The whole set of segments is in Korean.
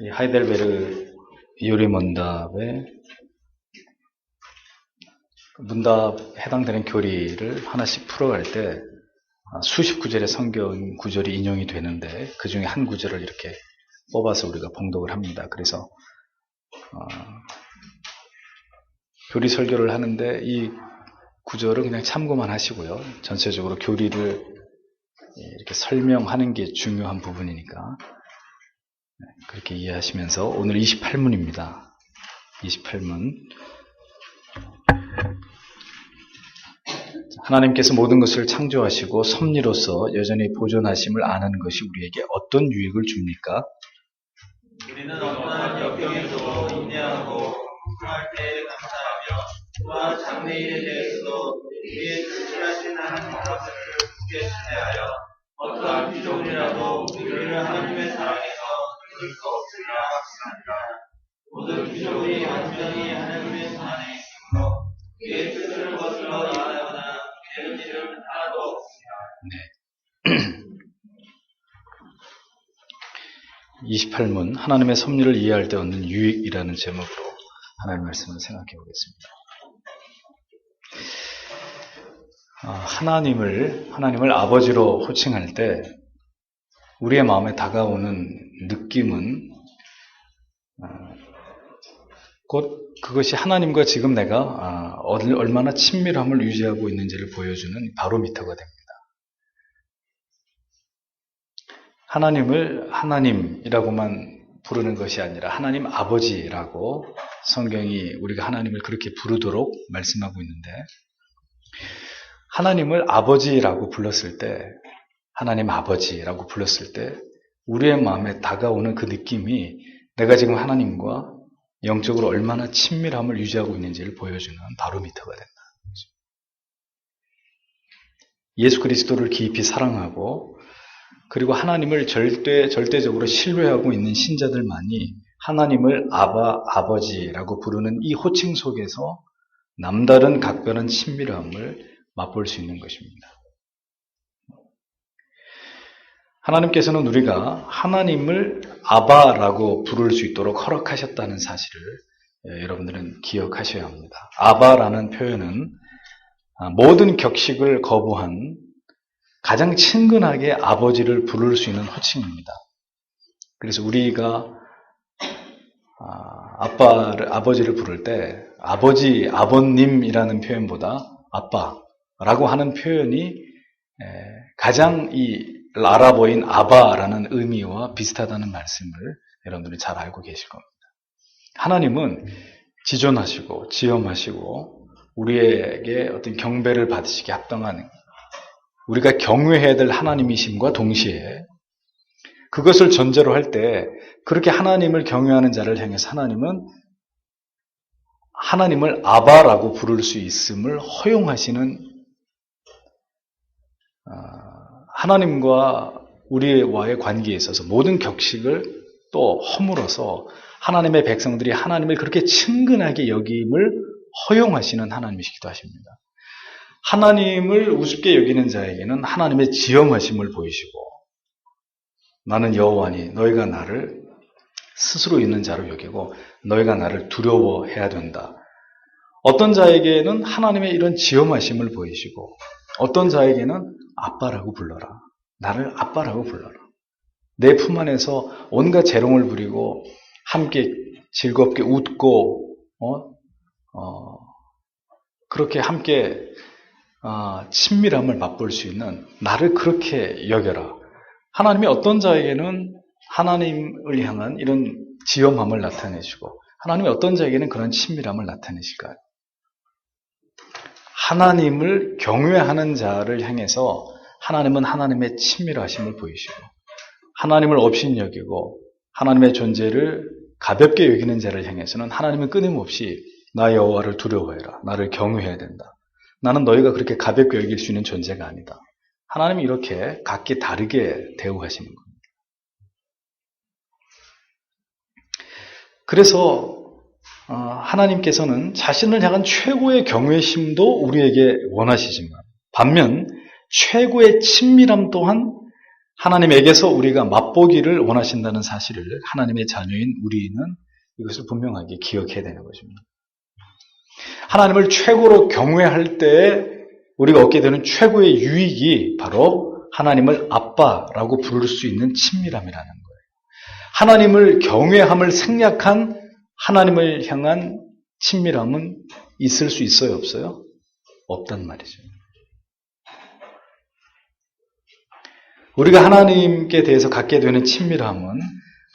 이 하이델베르 요리문답의 문답 해당되는 교리를 하나씩 풀어갈 때 수십 구절의 성경 구절이 인용이 되는데 그 중에 한 구절을 이렇게 뽑아서 우리가 봉독을 합니다. 그래서 교리 설교를 하는데 이 구절은 그냥 참고만 하시고요. 전체적으로 교리를 이렇게 설명하는 게 중요한 부분이니까 그렇게 이해하시면서 오늘 28문입니다. 28문. 하나님께서 모든 것을 창조하시고 섭리로서 여전히 보존하심을 아는 것이 우리에게 어떤 유익을 줍니까? 우리는 어떠한 역경에서도 인내하고 풍성할 때에 감사하며 또한 장래일에 대해서도 우리의 신실하신 하나님 것을 굳게 신뢰하여 어떠한 귀족이라도 우리를 하나님의 사랑에서 끊을 수 없으리라 확신하니라. 모든 귀족이 완전히 하나님의 손 안에 있으므로 그의 뜻을 거슬러 일하거나 되는 일은 하나도 없습니다. 28문 하나님의 섭리를 이해할 때 얻는 유익이라는 제목으로 하나님의 말씀을 생각해 보겠습니다. 하나님을 아버지로 호칭할 때 우리의 마음에 다가오는 느낌은 곧 그것이 하나님과 지금 내가 얼마나 친밀함을 유지하고 있는지를 보여주는 바로미터가 됩니다. 하나님을 하나님이라고만 부르는 것이 아니라 하나님 아버지라고 성경이 우리가 하나님을 그렇게 부르도록 말씀하고 있는데 하나님을 아버지라고 불렀을 때 하나님 아버지라고 불렀을 때 우리의 마음에 다가오는 그 느낌이 내가 지금 하나님과 영적으로 얼마나 친밀함을 유지하고 있는지를 보여주는 바로미터가 된다. 예수 그리스도를 깊이 사랑하고 그리고 하나님을 절대적으로 신뢰하고 있는 신자들만이 하나님을 아버지라고 부르는 이 호칭 속에서 남다른 각별한 친밀함을 맛볼 수 있는 것입니다. 하나님께서는 우리가 하나님을 아바라고 부를 수 있도록 허락하셨다는 사실을 여러분들은 기억하셔야 합니다. 아바라는 표현은 모든 격식을 거부한 가장 친근하게 아버지를 부를 수 있는 호칭입니다. 그래서 우리가 아버지를 부를 때 아버님이라는 표현보다 아빠라고 하는 표현이 가장 이 아랍어인 아바라는 의미와 비슷하다는 말씀을 여러분들이 잘 알고 계실 겁니다. 하나님은 지존하시고 지엄하시고 우리에게 어떤 경배를 받으시기 합당한 우리가 경외해야 될 하나님이심과 동시에 그것을 전제로 할 때 그렇게 하나님을 경외하는 자를 향해서 하나님을 아바라고 부를 수 있음을 허용하시는 하나님과 우리와의 관계에 있어서 모든 격식을 또 허물어서 하나님의 백성들이 하나님을 그렇게 친근하게 여김을 허용하시는 하나님이시기도 하십니다. 하나님을 우습게 여기는 자에게는 하나님의 지엄하심을 보이시고 나는 여호와니 너희가 나를 스스로 있는 자로 여기고 너희가 나를 두려워해야 된다. 어떤 자에게는 하나님의 이런 지엄하심을 보이시고 어떤 자에게는 아빠라고 불러라. 나를 아빠라고 불러라. 내 품 안에서 온갖 재롱을 부리고 함께 즐겁게 웃고 그렇게 함께 친밀함을 맛볼 수 있는 나를 그렇게 여겨라. 하나님이 어떤 자에게는 하나님을 향한 이런 지엄함을 나타내시고 하나님이 어떤 자에게는 그런 친밀함을 나타내실까요? 하나님을 경외하는 자를 향해서 하나님은 하나님의 친밀하심을 보이시고 하나님을 업신여기고 하나님의 존재를 가볍게 여기는 자를 향해서는 하나님은 끊임없이 나 여호와를 두려워해라. 나를 경외해야 된다. 나는 너희가 그렇게 가볍게 여길 수 있는 존재가 아니다. 하나님이 이렇게 각기 다르게 대우하시는 겁니다. 그래서 하나님께서는 자신을 향한 최고의 경외심도 우리에게 원하시지만 반면 최고의 친밀함 또한 하나님에게서 우리가 맛보기를 원하신다는 사실을 하나님의 자녀인 우리는 이것을 분명하게 기억해야 되는 것입니다. 하나님을 최고로 경외할 때 우리가 얻게 되는 최고의 유익이 바로 하나님을 아빠라고 부를 수 있는 친밀함이라는 거예요. 하나님을 경외함을 생략한 하나님을 향한 친밀함은 있을 수 있어요, 없어요? 없단 말이죠. 우리가 하나님께 대해서 갖게 되는 친밀함은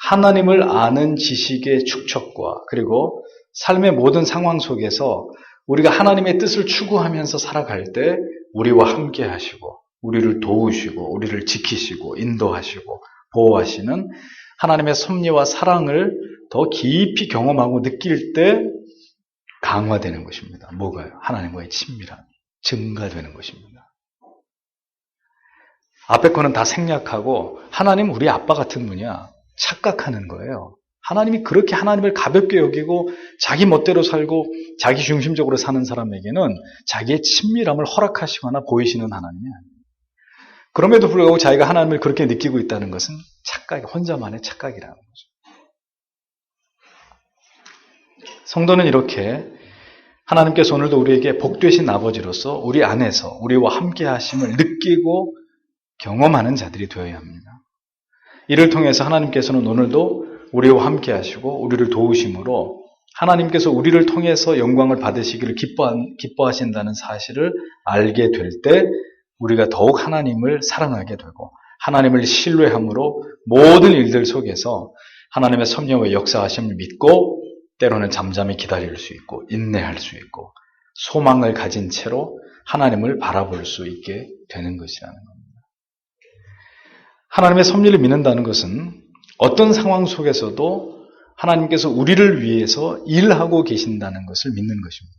하나님을 아는 지식의 축적과 그리고 삶의 모든 상황 속에서 우리가 하나님의 뜻을 추구하면서 살아갈 때 우리와 함께 하시고 우리를 도우시고 우리를 지키시고 인도하시고 보호하시는 하나님의 섭리와 사랑을 더 깊이 경험하고 느낄 때 강화되는 것입니다. 뭐가요? 하나님과의 친밀함이 증가되는 것입니다. 앞에 거는 다 생략하고 하나님 우리 아빠 같은 분이야 착각하는 거예요. 하나님이 그렇게 하나님을 가볍게 여기고 자기 멋대로 살고 자기 중심적으로 사는 사람에게는 자기의 친밀함을 허락하시거나 보이시는 하나님이 아니에요. 그럼에도 불구하고 자기가 하나님을 그렇게 느끼고 있다는 것은 혼자만의 착각이라는 거죠. 성도는 이렇게 하나님께서 오늘도 우리에게 복되신 아버지로서 우리 안에서 우리와 함께 하심을 느끼고 경험하는 자들이 되어야 합니다. 이를 통해서 하나님께서는 오늘도 우리와 함께 하시고 우리를 도우심으로 하나님께서 우리를 통해서 영광을 받으시기를 기뻐하신다는 사실을 알게 될 때 우리가 더욱 하나님을 사랑하게 되고 하나님을 신뢰함으로 모든 일들 속에서 하나님의 섭리와 역사하심을 믿고 때로는 잠잠히 기다릴 수 있고 인내할 수 있고 소망을 가진 채로 하나님을 바라볼 수 있게 되는 것이라는 겁니다. 하나님의 섭리를 믿는다는 것은 어떤 상황 속에서도 하나님께서 우리를 위해서 일하고 계신다는 것을 믿는 것입니다.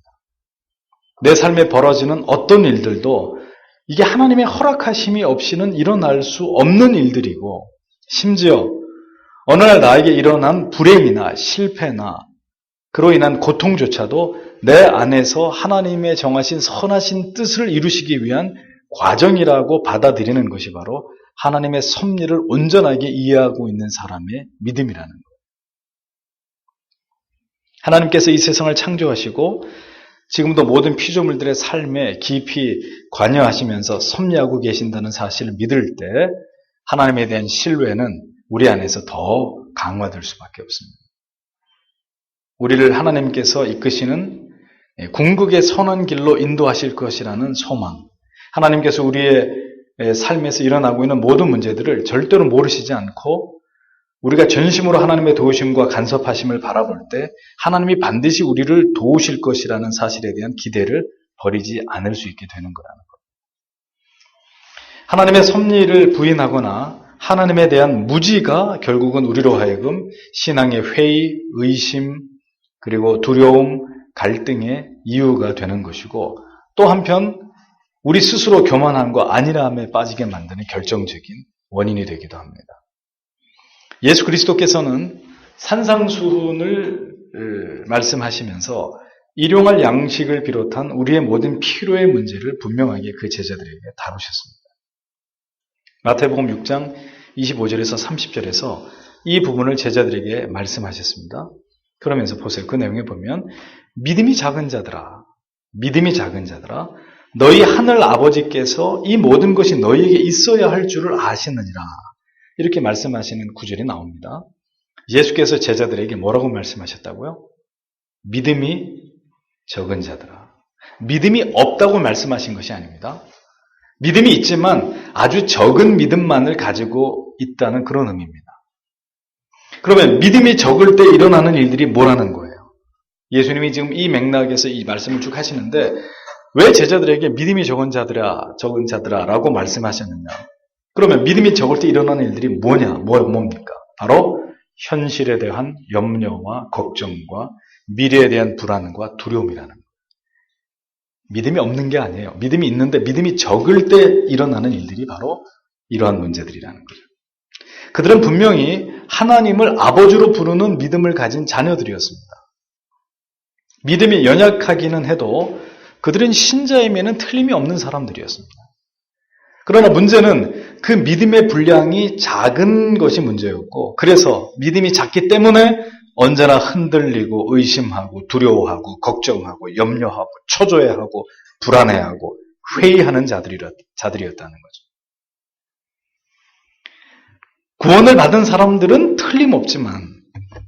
내 삶에 벌어지는 어떤 일들도 이게 하나님의 허락하심이 없이는 일어날 수 없는 일들이고 심지어 어느 날 나에게 일어난 불행이나 실패나 그로 인한 고통조차도 내 안에서 하나님의 정하신 선하신 뜻을 이루시기 위한 과정이라고 받아들이는 것이 바로 하나님의 섭리를 온전하게 이해하고 있는 사람의 믿음이라는 거예요. 하나님께서 이 세상을 창조하시고 지금도 모든 피조물들의 삶에 깊이 관여하시면서 섭리하고 계신다는 사실을 믿을 때 하나님에 대한 신뢰는 우리 안에서 더 강화될 수밖에 없습니다. 우리를 하나님께서 이끄시는 궁극의 선한 길로 인도하실 것이라는 소망, 하나님께서 우리의 삶에서 일어나고 있는 모든 문제들을 절대로 모르시지 않고 우리가 전심으로 하나님의 도우심과 간섭하심을 바라볼 때 하나님이 반드시 우리를 도우실 것이라는 사실에 대한 기대를 버리지 않을 수 있게 되는 거라는 것. 하나님의 섭리를 부인하거나 하나님에 대한 무지가 결국은 우리로 하여금 신앙의 회의, 의심, 그리고 두려움, 갈등의 이유가 되는 것이고 또 한편 우리 스스로 교만함과 안일함에 빠지게 만드는 결정적인 원인이 되기도 합니다. 예수 그리스도께서는 산상수훈을 말씀하시면서 일용할 양식을 비롯한 우리의 모든 필요의 문제를 분명하게 그 제자들에게 다루셨습니다. 마태복음 6장 25절에서 30절에서 이 부분을 제자들에게 말씀하셨습니다. 그러면서 보세요. 그 내용에 보면 믿음이 작은 자들아 너희 하늘 아버지께서 이 모든 것이 너희에게 있어야 할 줄을 아시느니라. 이렇게 말씀하시는 구절이 나옵니다. 예수께서 제자들에게 뭐라고 말씀하셨다고요? 믿음이 적은 자들아. 믿음이 없다고 말씀하신 것이 아닙니다. 믿음이 있지만 아주 적은 믿음만을 가지고 있다는 그런 의미입니다. 그러면 믿음이 적을 때 일어나는 일들이 뭐라는 거예요? 예수님이 지금 이 맥락에서 이 말씀을 쭉 하시는데 왜 제자들에게 믿음이 적은 자들아 라고 말씀하셨느냐? 그러면 믿음이 적을 때 일어나는 일들이 뭡니까? 바로 현실에 대한 염려와 걱정과 미래에 대한 불안과 두려움이라는 거예요. 믿음이 없는 게 아니에요. 믿음이 있는데 믿음이 적을 때 일어나는 일들이 바로 이러한 문제들이라는 거죠. 그들은 분명히 하나님을 아버지로 부르는 믿음을 가진 자녀들이었습니다. 믿음이 연약하기는 해도 그들은 신자임에는 틀림이 없는 사람들이었습니다. 그러나 문제는 그 믿음의 분량이 작은 것이 문제였고, 그래서 믿음이 작기 때문에 언제나 흔들리고 의심하고 두려워하고 걱정하고 염려하고 초조해하고 불안해하고 회의하는 자들이었다는 거죠. 구원을 받은 사람들은 틀림없지만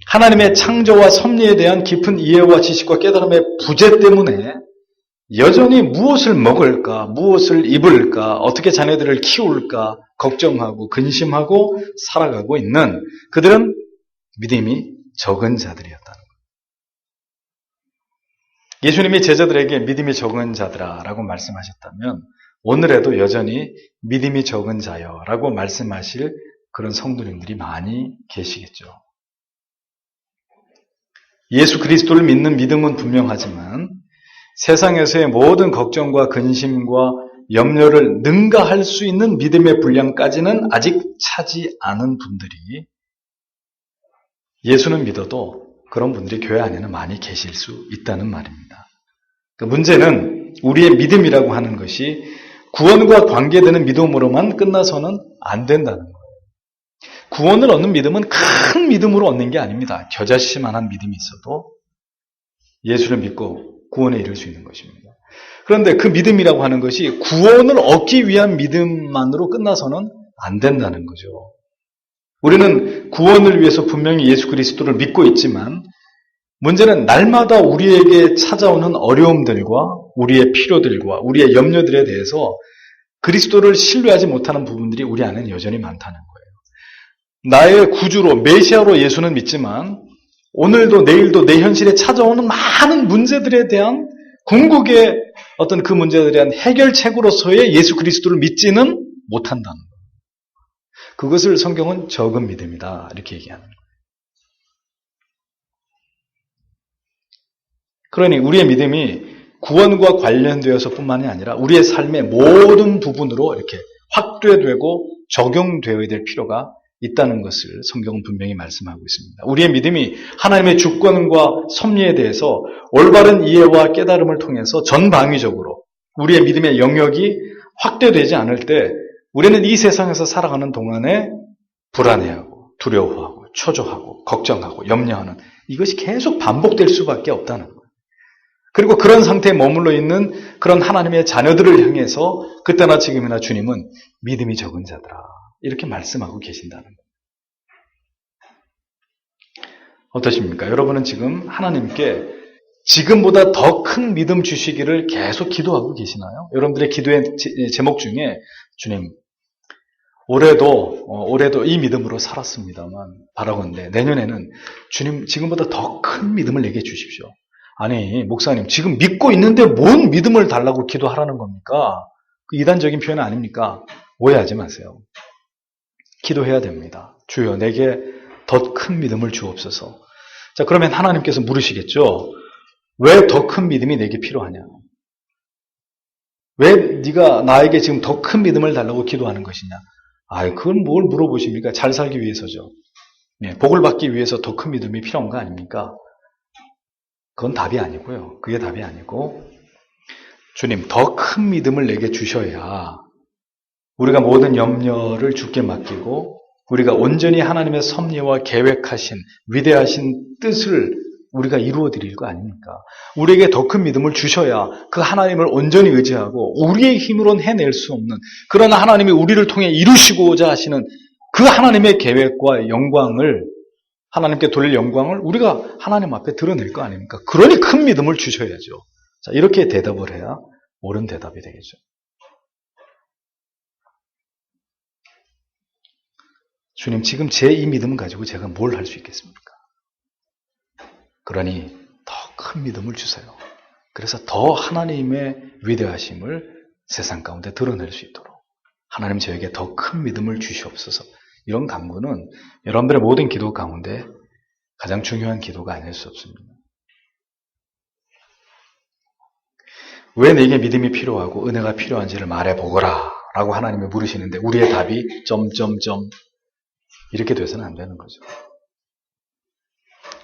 하나님의 창조와 섭리에 대한 깊은 이해와 지식과 깨달음의 부재 때문에 여전히 무엇을 먹을까, 무엇을 입을까, 어떻게 자녀들을 키울까 걱정하고 근심하고 살아가고 있는 그들은 믿음이 적은 자들이었다는 거예요. 예수님이 제자들에게 믿음이 적은 자들아라고 말씀하셨다면 오늘에도 여전히 믿음이 적은 자여라고 말씀하실 그런 성도님들이 많이 계시겠죠. 예수 그리스도를 믿는 믿음은 분명하지만 세상에서의 모든 걱정과 근심과 염려를 능가할 수 있는 믿음의 분량까지는 아직 차지 않은 분들이 예수는 믿어도 그런 분들이 교회 안에는 많이 계실 수 있다는 말입니다. 그 문제는 우리의 믿음이라고 하는 것이 구원과 관계되는 믿음으로만 끝나서는 안 된다는 거예요. 구원을 얻는 믿음은 큰 믿음으로 얻는 게 아닙니다. 겨자씨만한 믿음이 있어도 예수를 믿고 구원에 이를 수 있는 것입니다. 그런데 그 믿음이라고 하는 것이 구원을 얻기 위한 믿음만으로 끝나서는 안 된다는 거죠. 우리는 구원을 위해서 분명히 예수 그리스도를 믿고 있지만 문제는 날마다 우리에게 찾아오는 어려움들과 우리의 필요들과 우리의 염려들에 대해서 그리스도를 신뢰하지 못하는 부분들이 우리 안에는 여전히 많다는 거예요. 나의 구주로 메시아로 예수는 믿지만 오늘도 내일도 내 현실에 찾아오는 많은 문제들에 대한 궁극의 어떤 그 문제들에 대한 해결책으로서의 예수 그리스도를 믿지는 못한다는 거예요. 그것을 성경은 적은 믿음이다 이렇게 얘기하는 거예요. 그러니 우리의 믿음이 구원과 관련되어서 뿐만이 아니라 우리의 삶의 모든 부분으로 이렇게 확대되고 적용되어야 될 필요가 있다는 것을 성경은 분명히 말씀하고 있습니다. 우리의 믿음이 하나님의 주권과 섭리에 대해서 올바른 이해와 깨달음을 통해서 전방위적으로 우리의 믿음의 영역이 확대되지 않을 때 우리는 이 세상에서 살아가는 동안에 불안해하고 두려워하고 초조하고 걱정하고 염려하는 이것이 계속 반복될 수밖에 없다는 거예요. 그리고 그런 상태에 머물러 있는 그런 하나님의 자녀들을 향해서 그때나 지금이나 주님은 믿음이 적은 자들아 이렇게 말씀하고 계신다는 거예요. 어떠십니까? 여러분은 지금 하나님께 지금보다 더 큰 믿음 주시기를 계속 기도하고 계시나요? 여러분들의 기도의 제목 중에 주님 올해도 이 믿음으로 살았습니다만 바라건대 내년에는 주님 지금보다 더 큰 믿음을 내게 주십시오. 아니 목사님 지금 믿고 있는데 뭔 믿음을 달라고 기도하라는 겁니까? 그 이단적인 표현 아닙니까? 오해하지 마세요. 기도해야 됩니다. 주여 내게 더 큰 믿음을 주옵소서. 자 그러면 하나님께서 물으시겠죠. 왜 더 큰 믿음이 내게 필요하냐? 왜 네가 나에게 지금 더 큰 믿음을 달라고 기도하는 것이냐? 그건 뭘 물어보십니까? 잘 살기 위해서죠. 복을 받기 위해서 더 큰 믿음이 필요한 거 아닙니까? 그건 답이 아니고요. 그게 답이 아니고 주님 더 큰 믿음을 내게 주셔야 우리가 모든 염려를 주께 맡기고 우리가 온전히 하나님의 섭리와 계획하신 위대하신 뜻을 우리가 이루어 드릴 거 아닙니까? 우리에게 더 큰 믿음을 주셔야 그 하나님을 온전히 의지하고 우리의 힘으로는 해낼 수 없는 그러나 하나님이 우리를 통해 이루시고자 하시는 그 하나님의 계획과 영광을 하나님께 돌릴 영광을 우리가 하나님 앞에 드러낼 거 아닙니까? 그러니 큰 믿음을 주셔야죠. 자, 이렇게 대답을 해야 옳은 대답이 되겠죠. 주님, 지금 제 이 믿음 가지고 제가 뭘 할 수 있겠습니까? 그러니 더 큰 믿음을 주세요. 그래서 더 하나님의 위대하심을 세상 가운데 드러낼 수 있도록 하나님 저에게 더 큰 믿음을 주시옵소서. 이런 간구는 여러분들의 모든 기도 가운데 가장 중요한 기도가 아닐 수 없습니다. 왜 내게 믿음이 필요하고 은혜가 필요한지를 말해보거라 라고 하나님이 물으시는데 우리의 답이 점점점 이렇게 돼서는 안 되는 거죠.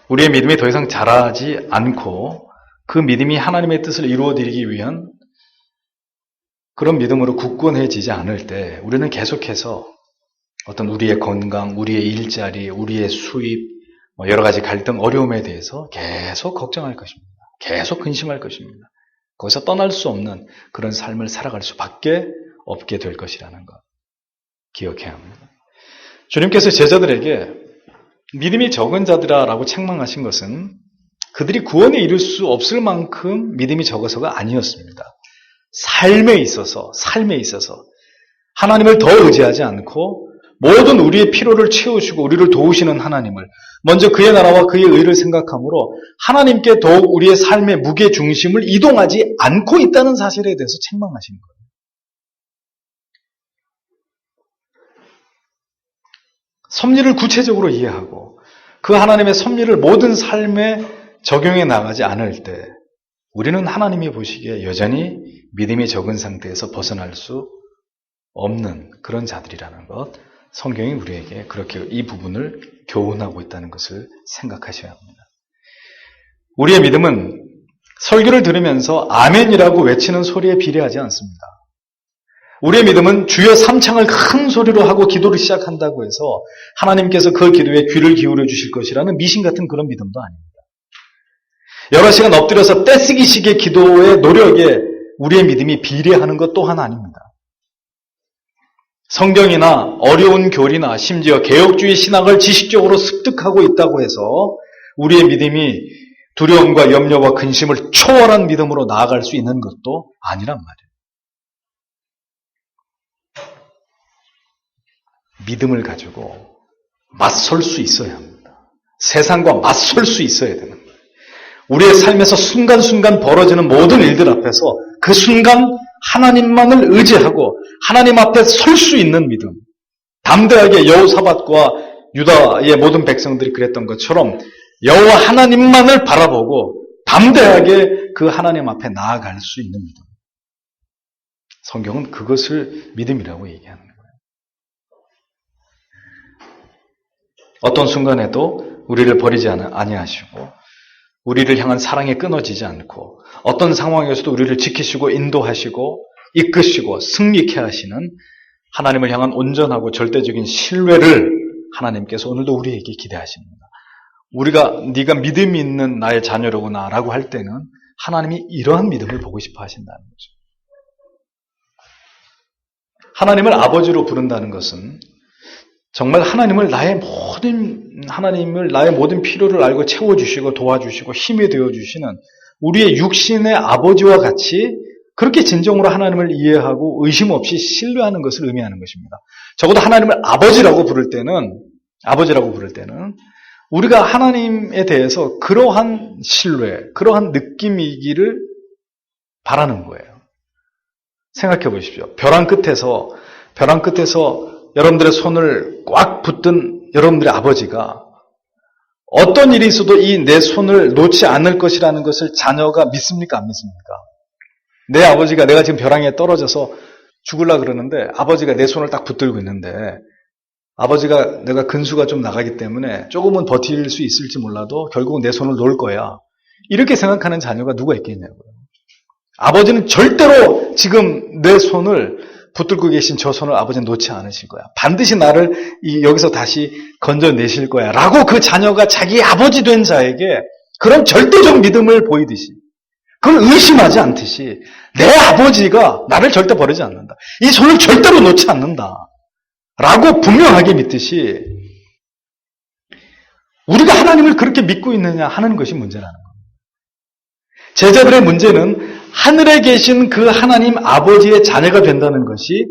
우리의 믿음이 더 이상 자라지 않고 그 믿음이 하나님의 뜻을 이루어드리기 위한 그런 믿음으로 굳건해지지 않을 때 우리는 계속해서 어떤 우리의 건강, 우리의 일자리, 우리의 수입, 여러 가지 갈등, 어려움에 대해서 계속 걱정할 것입니다. 계속 근심할 것입니다. 거기서 떠날 수 없는 그런 삶을 살아갈 수밖에 없게 될 것이라는 것 기억해야 합니다. 주님께서 제자들에게 믿음이 적은 자들아라고 책망하신 것은 그들이 구원에 이를 수 없을 만큼 믿음이 적어서가 아니었습니다. 삶에 있어서 하나님을 더 의지하지 않고 모든 우리의 필요를 채우시고 우리를 도우시는 하나님을 먼저 그의 나라와 그의 의를 생각함으로 하나님께 더욱 우리의 삶의 무게 중심을 이동하지 않고 있다는 사실에 대해서 책망하신 거예요. 섭리를 구체적으로 이해하고 그 하나님의 섭리를 모든 삶에 적용해 나가지 않을 때 우리는 하나님이 보시기에 여전히 믿음이 적은 상태에서 벗어날 수 없는 그런 자들이라는 것, 성경이 우리에게 그렇게 이 부분을 교훈하고 있다는 것을 생각하셔야 합니다. 우리의 믿음은 설교를 들으면서 아멘이라고 외치는 소리에 비례하지 않습니다. 우리의 믿음은 주여 삼창을 큰 소리로 하고 기도를 시작한다고 해서 하나님께서 그 기도에 귀를 기울여 주실 것이라는 미신 같은 그런 믿음도 아닙니다. 여러 시간 엎드려서 떼쓰기식의 기도의 노력에 우리의 믿음이 비례하는 것 또한 아닙니다. 성경이나 어려운 교리나 심지어 개혁주의 신학을 지식적으로 습득하고 있다고 해서 우리의 믿음이 두려움과 염려와 근심을 초월한 믿음으로 나아갈 수 있는 것도 아니란 말이에요. 믿음을 가지고 맞설 수 있어야 합니다. 세상과 맞설 수 있어야 되는 거예요. 우리의 삶에서 순간순간 벌어지는 모든 일들 앞에서 그 순간 하나님만을 의지하고 하나님 앞에 설 수 있는 믿음. 담대하게 여호사밧과 유다의 모든 백성들이 그랬던 것처럼 여호와 하나님만을 바라보고 담대하게 그 하나님 앞에 나아갈 수 있는 믿음. 성경은 그것을 믿음이라고 얘기하는 거예요. 어떤 순간에도 우리를 버리지 아니하시고 우리를 향한 사랑이 끊어지지 않고 어떤 상황에서도 우리를 지키시고 인도하시고 이끄시고 승리케 하시는 하나님을 향한 온전하고 절대적인 신뢰를 하나님께서 오늘도 우리에게 기대하십니다. 네가 믿음이 있는 나의 자녀로구나 라고 할 때는 하나님이 이러한 믿음을 보고 싶어 하신다는 거죠. 하나님을 아버지로 부른다는 것은 정말 하나님을 나의 모든 필요를 알고 채워주시고 도와주시고 힘이 되어주시는 우리의 육신의 아버지와 같이 그렇게 진정으로 하나님을 이해하고 의심 없이 신뢰하는 것을 의미하는 것입니다. 적어도 하나님을 아버지라고 부를 때는 우리가 하나님에 대해서 그러한 신뢰, 그러한 느낌이기를 바라는 거예요. 생각해 보십시오. 벼랑 끝에서 여러분들의 손을 꽉 붙든 여러분들의 아버지가 어떤 일이 있어도 이 내 손을 놓지 않을 것이라는 것을 자녀가 믿습니까? 안 믿습니까? 내 아버지가 내가 지금 벼랑에 떨어져서 죽으려고 그러는데 아버지가 내 손을 딱 붙들고 있는데 아버지가 내가 근수가 좀 나가기 때문에 조금은 버틸 수 있을지 몰라도 결국은 내 손을 놓을 거야. 이렇게 생각하는 자녀가 누가 있겠냐고요. 아버지는 절대로 지금 내 손을 붙들고 계신 저 손을 아버지는 놓지 않으실 거야. 반드시 나를 여기서 다시 건져내실 거야. 라고 그 자녀가 자기 아버지 된 자에게 그런 절대적 믿음을 보이듯이 그걸 의심하지 않듯이 내 아버지가 나를 절대 버리지 않는다. 이 손을 절대로 놓지 않는다. 라고 분명하게 믿듯이 우리가 하나님을 그렇게 믿고 있느냐 하는 것이 문제라는 겁니다. 제자들의 문제는 하늘에 계신 그 하나님 아버지의 자녀가 된다는 것이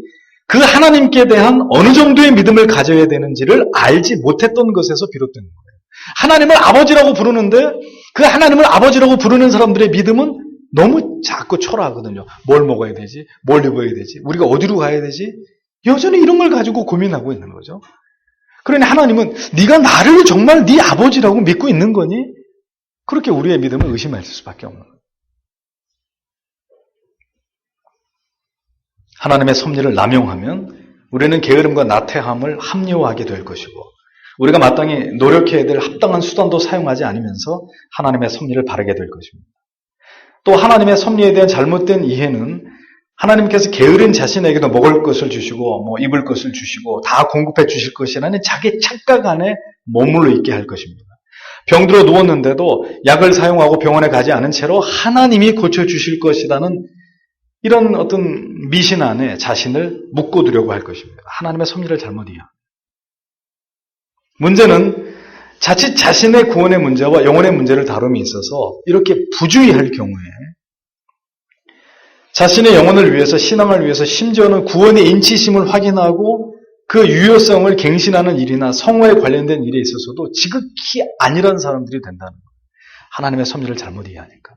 그 하나님께 대한 어느 정도의 믿음을 가져야 되는지를 알지 못했던 것에서 비롯된 거예요. 하나님을 아버지라고 부르는데 그 하나님을 아버지라고 부르는 사람들의 믿음은 너무 작고 초라하거든요. 뭘 먹어야 되지? 뭘 입어야 되지? 우리가 어디로 가야 되지? 여전히 이런 걸 가지고 고민하고 있는 거죠. 그러니 하나님은 네가 나를 정말 네 아버지라고 믿고 있는 거니? 그렇게 우리의 믿음을 의심할 수밖에 없는 거예요. 하나님의 섭리를 남용하면 우리는 게으름과 나태함을 합리화하게 될 것이고 우리가 마땅히 노력해야 될 합당한 수단도 사용하지 않으면서 하나님의 섭리를 바르게 될 것입니다. 또 하나님의 섭리에 대한 잘못된 이해는 하나님께서 게으른 자신에게도 먹을 것을 주시고 뭐 입을 것을 주시고 다 공급해 주실 것이라는 자기 착각 안에 머물러 있게 할 것입니다. 병들어 누웠는데도 약을 사용하고 병원에 가지 않은 채로 하나님이 고쳐주실 것이라는 이런 어떤 미신 안에 자신을 묶어두려고 할 것입니다. 하나님의 섭리를 잘못 이해합니다. 문제는 자칫 자신의 구원의 문제와 영혼의 문제를 다룸에 있어서 이렇게 부주의할 경우에 자신의 영혼을 위해서, 신앙을 위해서, 심지어는 구원의 인치심을 확인하고 그 유효성을 갱신하는 일이나 성화에 관련된 일에 있어서도 지극히 아니란 사람들이 된다는 거예요. 하나님의 섭리를 잘못 이해하니까.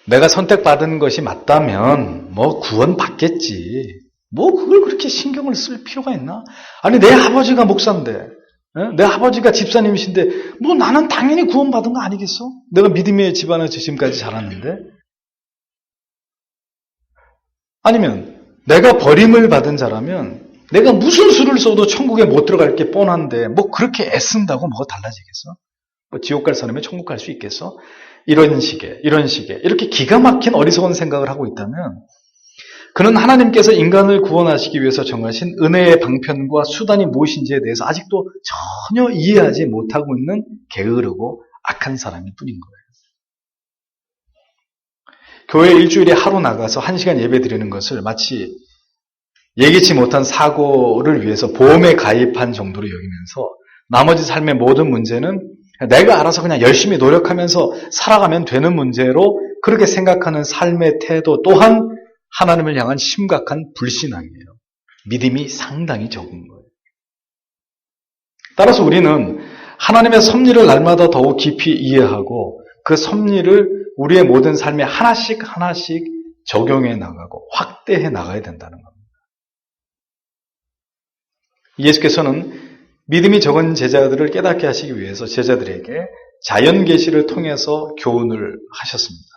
내가 선택받은 것이 맞다면 뭐 구원 받겠지. 뭐 그걸 그렇게 신경을 쓸 필요가 있나? 아니 내 아버지가 목사인데, 내 아버지가 집사님이신데 뭐 나는 당연히 구원받은 거 아니겠어? 내가 믿음의 집안에서 지금까지 자랐는데. 아니면 내가 버림을 받은 자라면 내가 무슨 수를 써도 천국에 못 들어갈 게 뻔한데 뭐 그렇게 애쓴다고 뭐가 달라지겠어? 뭐 지옥 갈 사람이 천국 갈 수 있겠어? 이런 식의 이렇게 기가 막힌 어리석은 생각을 하고 있다면 그는 하나님께서 인간을 구원하시기 위해서 정하신 은혜의 방편과 수단이 무엇인지에 대해서 아직도 전혀 이해하지 못하고 있는 게으르고 악한 사람일 뿐인 거예요. 교회 일주일에 하루 나가서 1시간 예배 드리는 것을 마치 예기치 못한 사고를 위해서 보험에 가입한 정도로 여기면서 나머지 삶의 모든 문제는 내가 알아서 그냥 열심히 노력하면서 살아가면 되는 문제로 그렇게 생각하는 삶의 태도 또한 하나님을 향한 심각한 불신앙이에요. 믿음이 상당히 적은 거예요. 따라서 우리는 하나님의 섭리를 날마다 더욱 깊이 이해하고 그 섭리를 우리의 모든 삶에 하나씩 적용해 나가고 확대해 나가야 된다는 겁니다. 예수께서는 믿음이 적은 제자들을 깨닫게 하시기 위해서 제자들에게 자연계시를 통해서 교훈을 하셨습니다.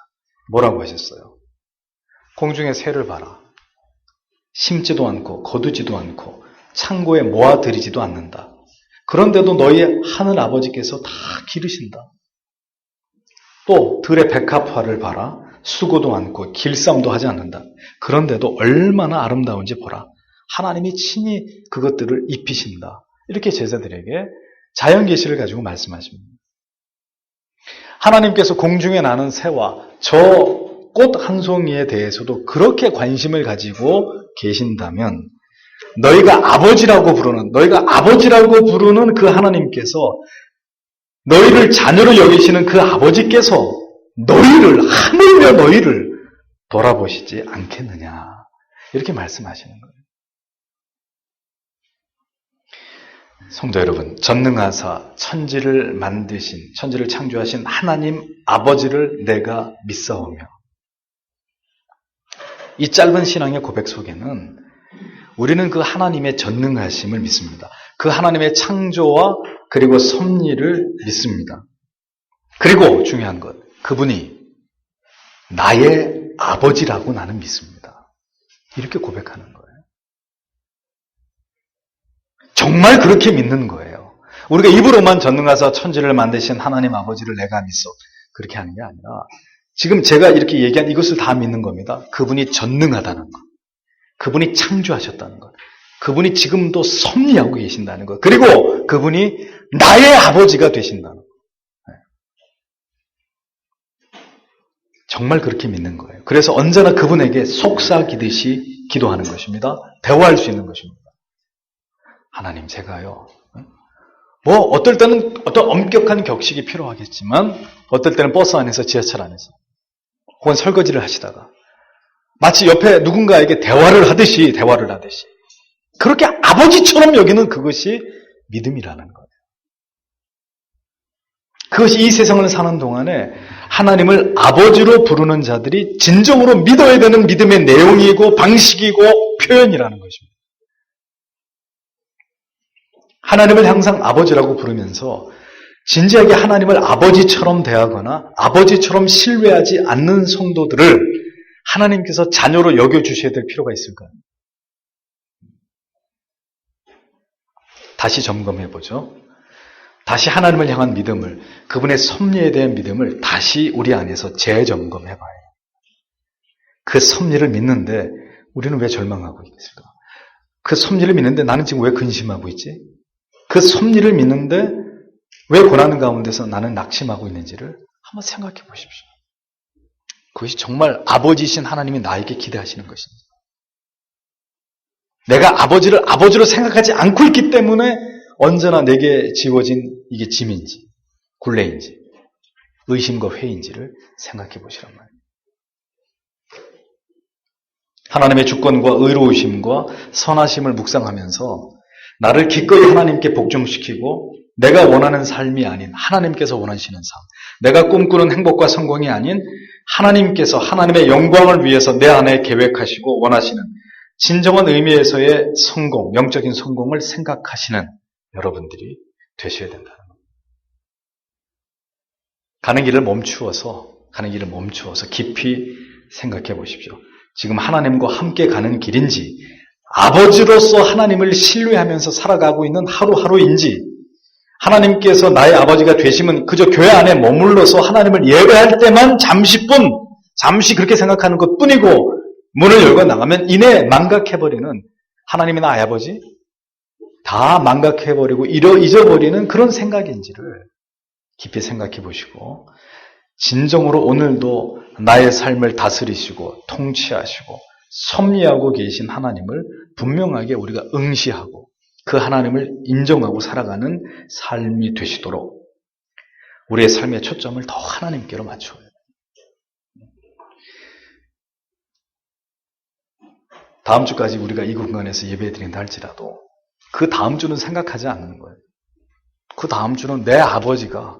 뭐라고 하셨어요? 공중의 새를 봐라. 심지도 않고 거두지도 않고 창고에 모아들이지도 않는다. 그런데도 너희 하늘 아버지께서 다 기르신다. 또 들의 백합화를 봐라. 수고도 않고 길쌈도 하지 않는다. 그런데도 얼마나 아름다운지 보라. 하나님이 친히 그것들을 입히신다. 이렇게 제자들에게 자연계시를 가지고 말씀하십니다. 하나님께서 공중에 나는 새와 저 꽃 한 송이에 대해서도 그렇게 관심을 가지고 계신다면 너희가 아버지라고 부르는 그 하나님께서 너희를 자녀로 여기시는 그 아버지께서 하물며 너희를 돌아보시지 않겠느냐. 이렇게 말씀하시는 거예요. 성도 여러분, 전능하사 천지를 창조하신 하나님 아버지를 내가 믿사오며 이 짧은 신앙의 고백 속에는 우리는 그 하나님의 전능하심을 믿습니다. 그 하나님의 창조와 그리고 섭리를 믿습니다. 그리고 중요한 것, 그분이 나의 아버지라고 나는 믿습니다. 이렇게 고백하는 거예요. 정말 그렇게 믿는 거예요. 우리가 입으로만 전능하사 천지를 만드신 하나님 아버지를 내가 믿어. 그렇게 하는 게 아니라 지금 제가 이렇게 얘기한 이것을 다 믿는 겁니다. 그분이 전능하다는 것. 그분이 창조하셨다는 것. 그분이 지금도 섭리하고 계신다는 것. 그리고 그분이 나의 아버지가 되신다는 것. 정말 그렇게 믿는 거예요. 그래서 언제나 그분에게 속삭이듯이 기도하는 것입니다. 대화할 수 있는 것입니다. 하나님, 제가요, 뭐 어떨 때는 어떤 엄격한 격식이 필요하겠지만 어떨 때는 버스 안에서, 지하철 안에서 혹은 설거지를 하시다가 마치 옆에 누군가에게 대화를 하듯이 그렇게 아버지처럼 여기는 그것이 믿음이라는 거예요. 그것이 이 세상을 사는 동안에 하나님을 아버지로 부르는 자들이 진정으로 믿어야 되는 믿음의 내용이고 방식이고 표현이라는 것입니다. 하나님을 항상 아버지라고 부르면서 진지하게 하나님을 아버지처럼 대하거나 아버지처럼 신뢰하지 않는 성도들을 하나님께서 자녀로 여겨주셔야 될 필요가 있을까요? 다시 점검해보죠. 다시 하나님을 향한 믿음을, 그분의 섭리에 대한 믿음을 다시 우리 안에서 재점검해봐요. 그 섭리를 믿는데 우리는 왜 절망하고 있을까? 그 섭리를 믿는데 나는 지금 왜 근심하고 있지? 그 섭리를 믿는데 왜 고난 가운데서 나는 낙심하고 있는지를 한번 생각해 보십시오. 그것이 정말 아버지이신 하나님이 나에게 기대하시는 것입니다. 내가 아버지를 아버지로 생각하지 않고 있기 때문에 언제나 내게 지워진 이게 짐인지 굴레인지 의심과 회의인지를 생각해 보시란 말이에요. 하나님의 주권과 의로우심과 선하심을 묵상하면서 나를 기꺼이 하나님께 복종시키고 내가 원하는 삶이 아닌 하나님께서 원하시는 삶, 내가 꿈꾸는 행복과 성공이 아닌 하나님께서 하나님의 영광을 위해서 내 안에 계획하시고 원하시는 진정한 의미에서의 성공, 영적인 성공을 생각하시는 여러분들이 되셔야 된다는 겁니다. 가는 길을 멈추어서 깊이 생각해 보십시오. 지금 하나님과 함께 가는 길인지 아버지로서 하나님을 신뢰하면서 살아가고 있는 하루하루인지 하나님께서 나의 아버지가 되시면 그저 교회 안에 머물러서 하나님을 예배할 때만 잠시 그렇게 생각하는 것뿐이고 문을 열고 나가면 이내 망각해버리는 하나님이 나의 아버지? 다 망각해버리고 잊어버리는 그런 생각인지를 깊이 생각해 보시고 진정으로 오늘도 나의 삶을 다스리시고 통치하시고 섭리하고 계신 하나님을 분명하게 우리가 응시하고 그 하나님을 인정하고 살아가는 삶이 되시도록 우리의 삶의 초점을 더 하나님께로 맞춰야 돼요. 다음 주까지 우리가 이 공간에서 예배드린다 할지라도 그 다음 주는 생각하지 않는 거예요. 그 다음 주는 내 아버지가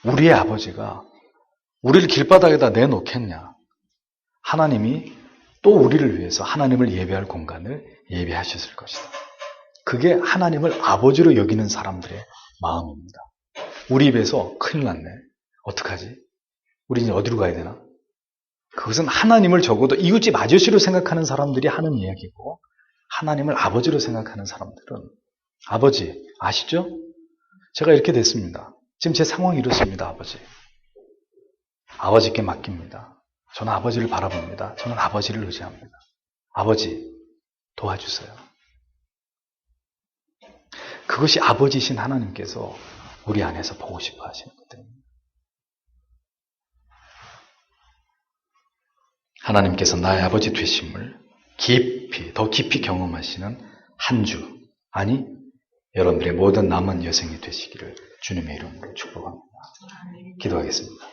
우리의 아버지가 우리를 길바닥에다 내놓겠냐. 하나님이 또 우리를 위해서 하나님을 예배할 공간을 예배하셨을 것이다. 그게 하나님을 아버지로 여기는 사람들의 마음입니다. 우리 입에서 큰일 났네. 어떡하지? 우리 이제 어디로 가야 되나? 그것은 하나님을 적어도 이웃집 아저씨로 생각하는 사람들이 하는 이야기고 하나님을 아버지로 생각하는 사람들은 아버지 아시죠? 제가 이렇게 됐습니다. 지금 제 상황이 이렇습니다. 아버지. 아버지께 맡깁니다. 저는 아버지를 바라봅니다. 저는 아버지를 의지합니다. 아버지 도와주세요. 그것이 아버지이신 하나님께서 우리 안에서 보고 싶어 하시는 것들입니다. 하나님께서 나의 아버지 되심을 더 깊이 경험하시는 한 주, 아니 여러분들의 모든 남은 여생이 되시기를 주님의 이름으로 축복합니다. 기도하겠습니다.